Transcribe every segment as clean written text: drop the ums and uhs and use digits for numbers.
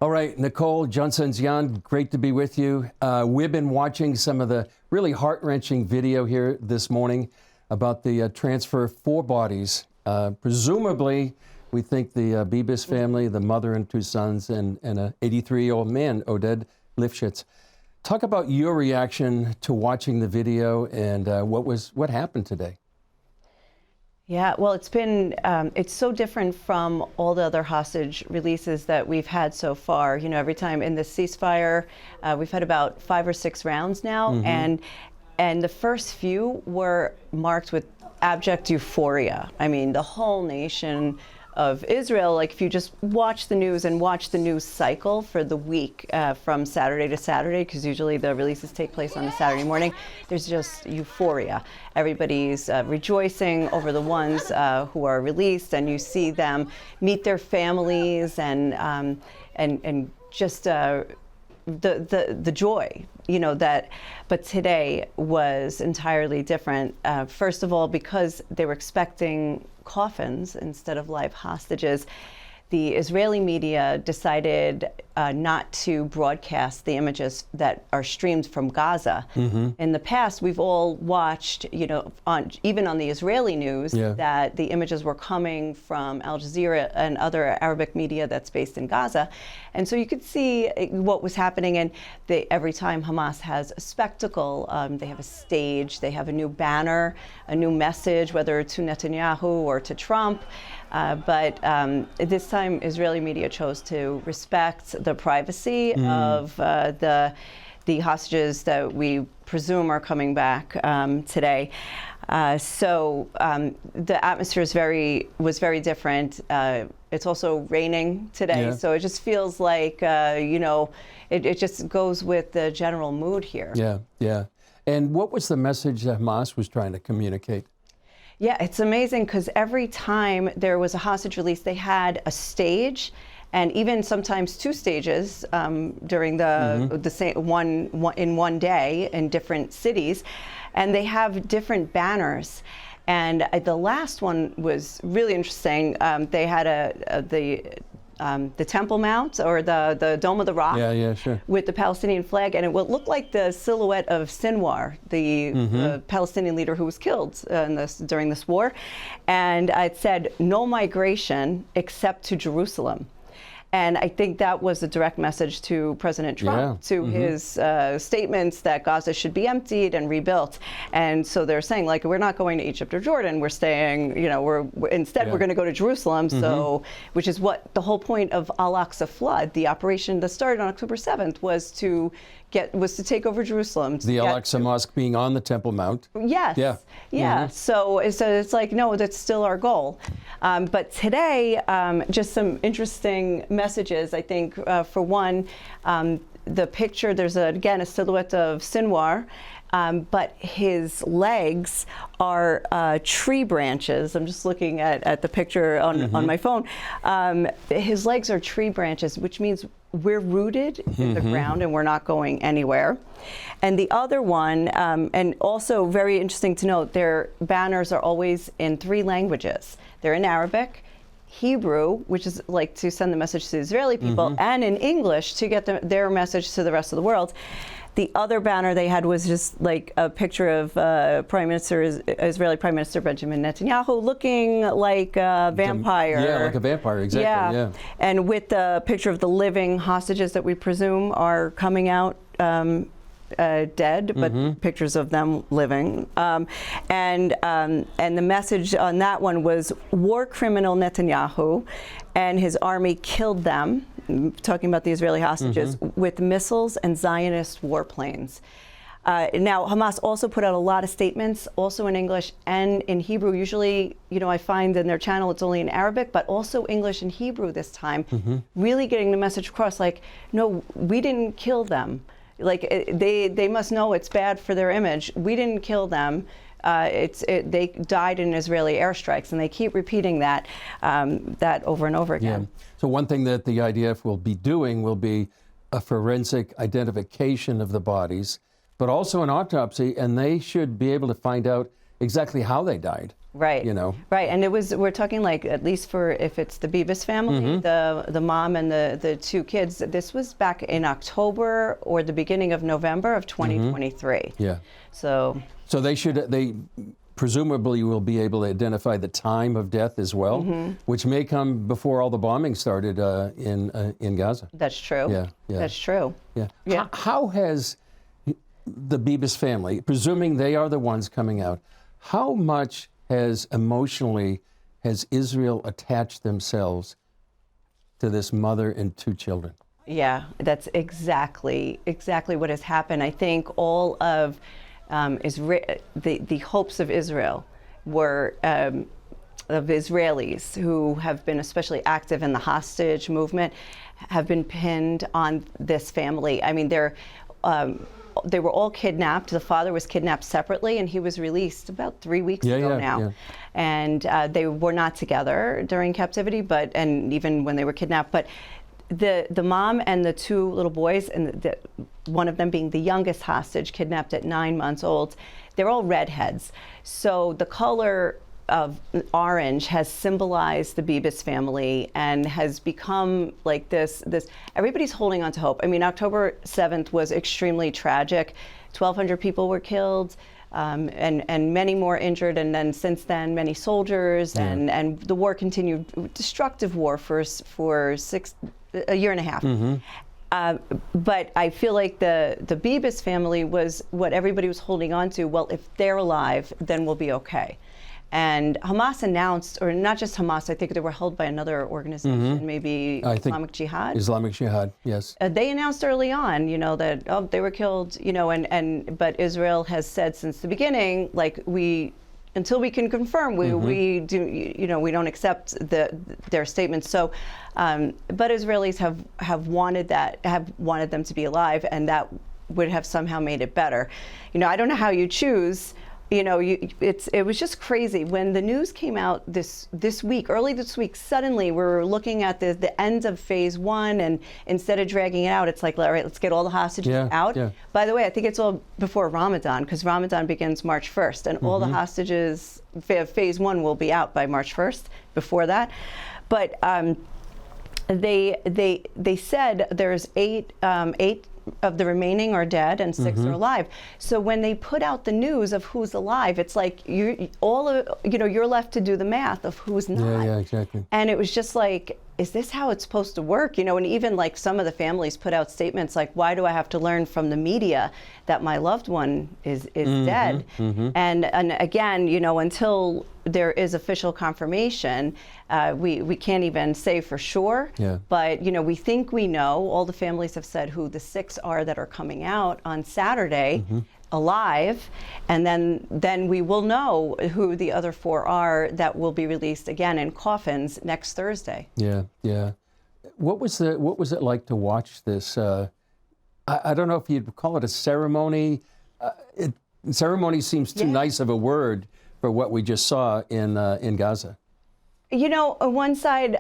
All right, Nicold, Johnson's Jan, great to be with you. We've been watching some of the really heart-wrenching video here this morning about the transfer of 4 bodies. Presumably, we think the Bibas family, the mother and 2 sons, and an 83-year-old man, Oded Lifshitz. Talk about your reaction to watching the video and what happened today. Yeah, well, it's so different from all the other hostage releases that we've had so far. You know, every time in the ceasefire, we've had about 5 or 6 rounds now, and the first few were marked with abject euphoria. I mean, the whole nation of Israel, like if you just watch the news and watch the news cycle for the week from Saturday to Saturday, because usually the releases take place on a Saturday morning, there's just euphoria. Everybody's rejoicing over the ones who are released, and you see them meet their families and just the joy, you know, that. But today was entirely different. First of all, because they were expecting coffins instead of live hostages, the Israeli media decided not to broadcast the images that are streamed from Gaza. In the past, we've all watched, you know, even on the Israeli news, that the images were coming from Al Jazeera and other Arabic media that's based in Gaza. And so you could see what was happening. And every time Hamas has a spectacle, they have a stage, they have a new banner, a new message, whether to Netanyahu or to Trump. But this time, Israeli media chose to respect the privacy of the hostages that we presume are coming back today. So the atmosphere was very different. It's also raining today, so it just feels like, you know, it just goes with the general mood here. Yeah. And what was the message that Hamas was trying to communicate? Yeah, it's amazing because every time there was a hostage release, they had a stage, and even sometimes 2 stages during the same one day in different cities, and they have different banners. And the last one was really interesting. They had the Temple Mount, or the Dome of the Rock, with the Palestinian flag, and it would look like the silhouette of Sinwar, the Palestinian leader who was killed during this war. And it said, "No migration except to Jerusalem." And I think that was a direct message to President Trump, to his statements that Gaza should be emptied and rebuilt. And so they're saying, like, we're not going to Egypt or Jordan. We're staying, you know, instead we're going to go to Jerusalem. So, which is what the whole point of Al-Aqsa flood, the operation that started on October 7th, was to take over Jerusalem. The Al-Aqsa Mosque being on the Temple Mount. Yes. So it's like, no, that's still our goal. But today, just some interesting messages. I think, for one, the picture, there's again a silhouette of Sinwar, but his legs are tree branches. I'm just looking at the picture on my phone. His legs are tree branches, which means we're rooted in the ground and we're not going anywhere. And the other one, and also very interesting to note, their banners are always in 3 languages. They're in Arabic, Hebrew, which is like to send the message to the Israeli people, and in English to get their message to the rest of the world. The other banner they had was just like a picture of Israeli Prime Minister Benjamin Netanyahu looking like a vampire. Yeah, like a vampire, exactly. Yeah. And with the picture of the living hostages that we presume are coming out dead, but pictures of them living. And the message on that one was, war criminal Netanyahu and his army killed them, talking about the Israeli hostages, with missiles and Zionist warplanes. Now, Hamas also put out a lot of statements, also in English and in Hebrew. Usually, you know, I find in their channel it's only in Arabic, but also English and Hebrew this time, really getting the message across, like, no, we didn't kill them. Like, they must know it's bad for their image. We didn't kill them. They died in Israeli airstrikes, and they keep repeating that over and over again. Yeah. So one thing that the IDF will be doing will be a forensic identification of the bodies, but also an autopsy, and they should be able to find out exactly how they died. Right. You know. Right. And we're talking like, at least for if it's the Bibas family, the mom and the two kids, this was back in October or the beginning of November of 2023. Yeah. So they presumably will be able to identify the time of death as well, which may come before all the bombing started in Gaza. that's true. Yeah. That's true. Yeah. Yeah. How has the Bibas family, presuming they are the ones coming out, how much has Israel attached themselves to this mother and two children? Yeah, that's exactly what has happened. I think all of the hopes of Israel were of Israelis who have been especially active in the hostage movement have been pinned on this family. I mean, they were all kidnapped. The father was kidnapped separately, and he was released about 3 weeks ago now. Yeah. And they were not together during captivity, and even when they were kidnapped. But the mom and the two little boys, and one of them being the youngest hostage, kidnapped at 9 months old, they're all redheads. So the color of orange has symbolized the Bibas family and has become like this everybody's holding on to hope. I mean, October 7th was extremely tragic. 1,200 people were killed, and many more injured, and then since then many soldiers, and the war continued, destructive war for a year and a half. But I feel like the Bibas family was what everybody was holding on to. Well, if they're alive, then we'll be okay. And Hamas announced, or not just Hamas, I think they were held by another organization, maybe Islamic Jihad. Islamic Jihad, yes. They announced early on, that they were killed, but Israel has said since the beginning, like, until we can confirm, we don't accept their statements. So, but Israelis have wanted them to be alive, and that would have somehow made it better. I don't know how you choose. It was just crazy when the news came out this week, early this week. Suddenly, we're looking at the end of phase 1, and instead of dragging it out, it's like, all right, let's get all the hostages out. Yeah. By the way, I think it's all before Ramadan, because Ramadan begins March 1st, and all the hostages, phase 1 will be out by March 1st. Before that, but they said there's eight of the remaining are dead and 6 are alive. So when they put out the news of who's alive, it's like you're left to do the math of who's not. Yeah, exactly. And it was just like, is this how it's supposed to work? And even like some of the families put out statements like, why do I have to learn from the media that my loved one is dead? And again, until there is official confirmation, we can't even say for sure. Yeah. But we think we know. All the families have said who the 6 are that are coming out on Saturday alive, and then we will know who the other 4 are that will be released again in coffins next Thursday. Yeah. What was it like to watch this? I don't know if you'd call it a ceremony. Ceremony seems too nice of a word for what we just saw in Gaza. On one side,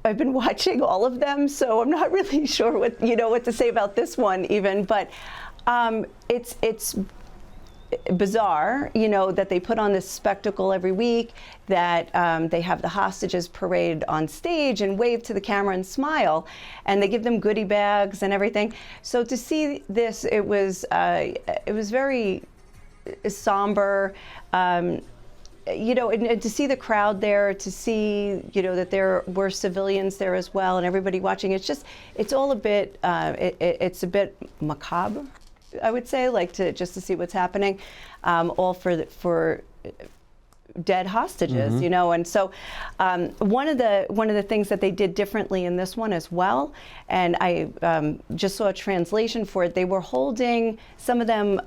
I've been watching all of them, so I'm not really sure what to say about this one even, but it's bizarre, that they put on this spectacle every week, that they have the hostages parade on stage and wave to the camera and smile, and they give them goodie bags and everything. So to see this, it was very somber. And to see the crowd there, to see, that there were civilians there as well, and everybody watching, it's all a bit, it's a bit macabre, I would say, like just to see what's happening, all for dead hostages, and so one of the things that they did differently in this one as well, and I just saw a translation for it. They were holding some of them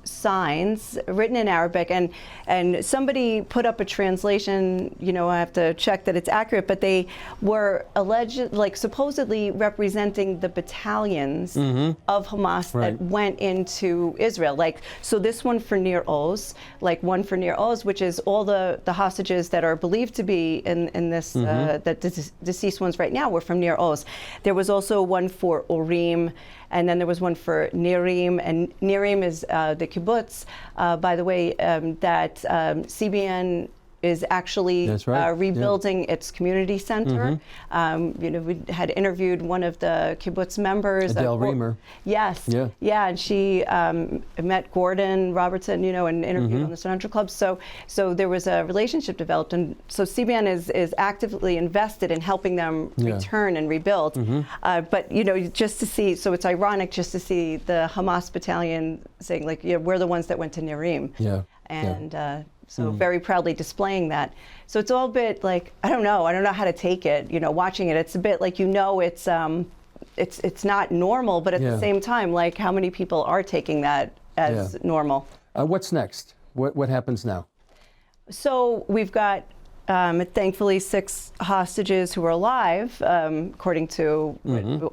signs written in Arabic, and somebody put up a translation. I have to check that it's accurate, but they were supposedly representing the battalions of Hamas that went into Israel. So this one for Nir Oz, one for Nir Oz, which is all the hostages that are believed to be in this, the deceased ones right now were from Nir Oz. There was also one for Urim, and then there was one for Nirim, and Nirim is the kibbutz, by the way, that CBN is actually rebuilding its community center. We had interviewed one of the kibbutz members. Adele Reamer. Yes. Yeah, and she met Gordon Robertson, and interviewed on the 100 Club. So there was a relationship developed, and so CBN is actively invested in helping them return and rebuild. But just to see, so it's ironic just to see the Hamas battalion saying we're the ones that went to Nirim. And so very proudly displaying that. So it's all a bit like, I don't know how to take it, watching it. It's a bit like, it's not normal, but at the same time, like how many people are taking that as normal. What's next? What happens now? So we've got, thankfully, 6 hostages who are alive, according to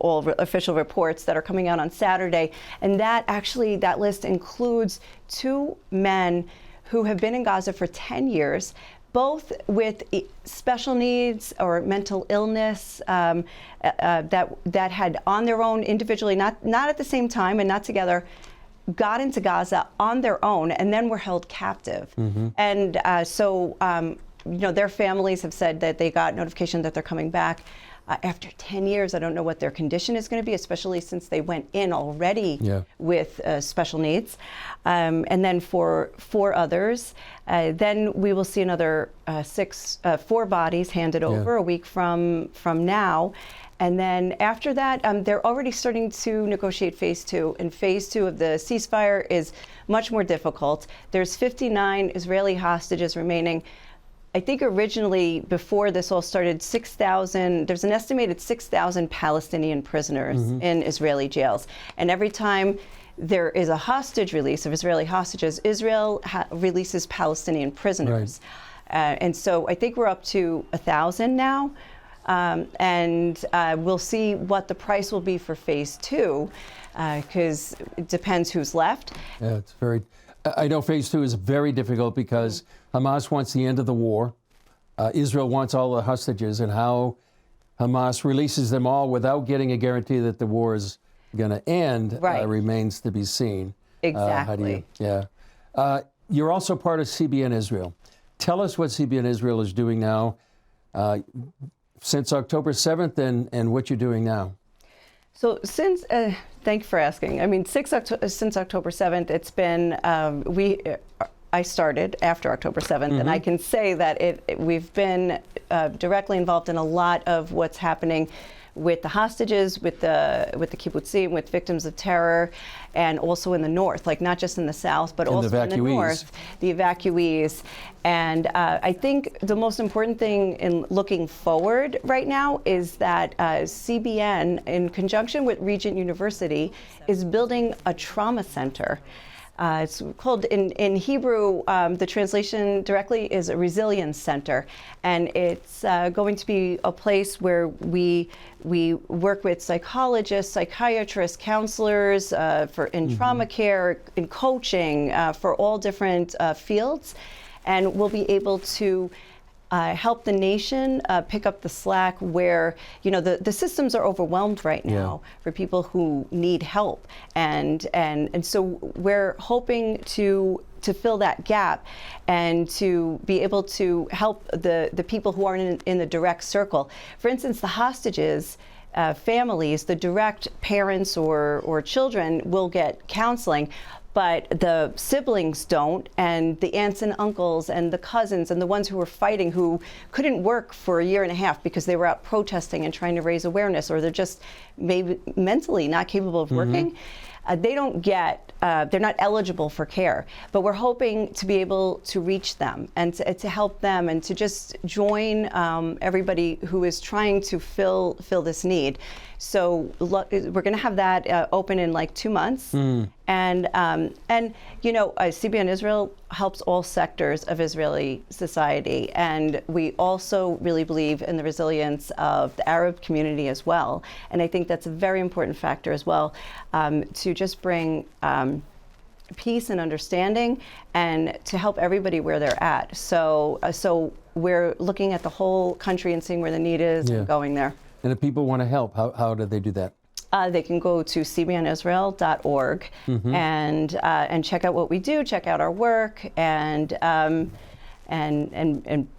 all official reports that are coming out on Saturday. And that list includes 2 men who have been in Gaza for 10 years, both with special needs or mental illness that had on their own individually, not at the same time and not together, got into Gaza on their own and then were held captive. And so their families have said that they got notification that they're coming back. After 10 years, I don't know what their condition is going to be, especially since they went in already with special needs. And then for 4 others, then we will see another 4 bodies handed over a week from now. And then after that, they're already starting to negotiate phase 2. And phase 2 of the ceasefire is much more difficult. There's 59 Israeli hostages remaining. I think originally, before this all started, 6,000, there's an estimated 6,000 Palestinian prisoners in Israeli jails. And every time there is a hostage release of Israeli hostages, Israel releases Palestinian prisoners. And so I think we're up to 1,000 now. And we'll see what the price will be for phase 2, because it depends who's left. Yeah, it's very... I know phase 2 is very difficult because Hamas wants the end of the war. Israel wants all the hostages, and how Hamas releases them all without getting a guarantee that the war is going to end remains to be seen. Exactly. You're also part of CBN Israel. Tell us what CBN Israel is doing now since October 7th and what you're doing now. So since, thank you for asking. I mean, since October 7th, it's been, I started after October 7th, and I can say that we've been directly involved in a lot of what's happening with the hostages, with the kibbutzim, with victims of terror, and also in the north, like not just in the south, but also in the north, the evacuees. And I think the most important thing in looking forward right now is that CBN, in conjunction with Regent University, is building a trauma center. It's called, in Hebrew, the translation directly is a resilience center. And it's going to be a place where we work with psychologists, psychiatrists, counselors in trauma care, in coaching, for all different fields. And we'll be able to help the nation pick up the slack where, the systems are overwhelmed right now for people who need help. And so we're hoping to fill that gap and to be able to help the people who aren't in the direct circle. For instance, the hostages, families, the direct parents or children will get counseling, but the siblings don't, and the aunts and uncles and the cousins and the ones who were fighting, who couldn't work for a year and a half because they were out protesting and trying to raise awareness, or they're just maybe mentally not capable of working, they don't get, they're not eligible for care. But we're hoping to be able to reach them and to help them and to just join everybody who is trying to fill this need. So we're going to have that open in like 2 months. And CBN Israel helps all sectors of Israeli society. And we also really believe in the resilience of the Arab community as well. And I think that's a very important factor as well, to just bring peace and understanding, and to help everybody where they're at. So we're looking at the whole country and seeing where the need is and going there. And if people want to help, how do they do that? They can go to cbnisrael.org and check out what we do, check out our work, and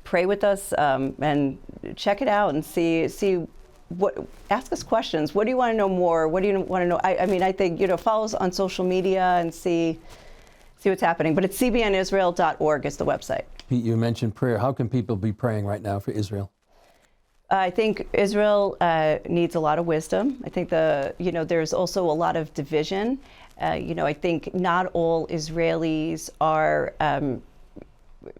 pray with us, and check it out and see what. Ask us questions. What do you want to know more? What do you want to know? I mean, I think, follow us on social media and see what's happening. But it's cbnisrael.org is the website. Pete, you mentioned prayer. How can people be praying right now for Israel? I think Israel needs a lot of wisdom. I think there's also a lot of division. I think not all Israelis are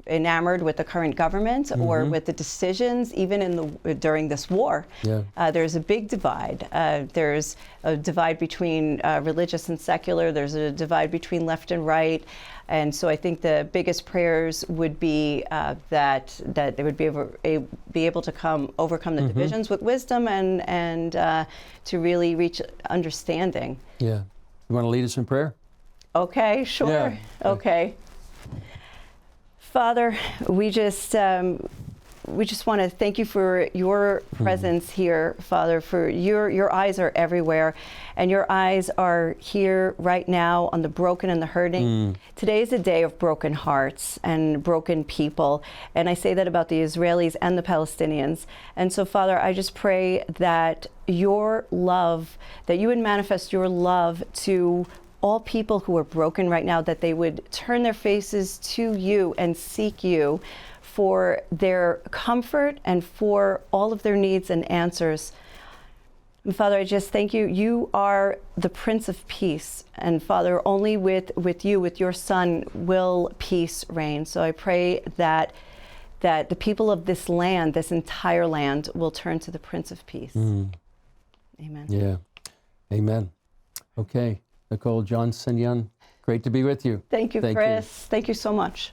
enamored with the current government or with the decisions, even during this war. Yeah. There's a big divide. There's a divide between religious and secular. There's a divide between left and right. And so I think the biggest prayers would be that they would be able to overcome the divisions with wisdom and to really reach understanding. Yeah. You want to lead us in prayer? Okay, sure. Yeah. Okay. Father, we just want to thank you for your presence here, Father, for your eyes are everywhere, and your eyes are here right now on the broken and the hurting. Today is a day of broken hearts and broken people, and I say that about the Israelis and the Palestinians. And so, Father, I just pray that your love, that you would manifest your love to all people who are broken right now, that they would turn their faces to you and seek you for their comfort and for all of their needs and answers. And Father, I just thank you. You are the Prince of Peace. And Father, only with you, with your Son, will peace reign. So I pray that the people of this land, this entire land, will turn to the Prince of Peace. Amen. Yeah. Amen. Okay. Nicold, John, Sinyan, great to be with you. Thank you, Chris. Thank you so much.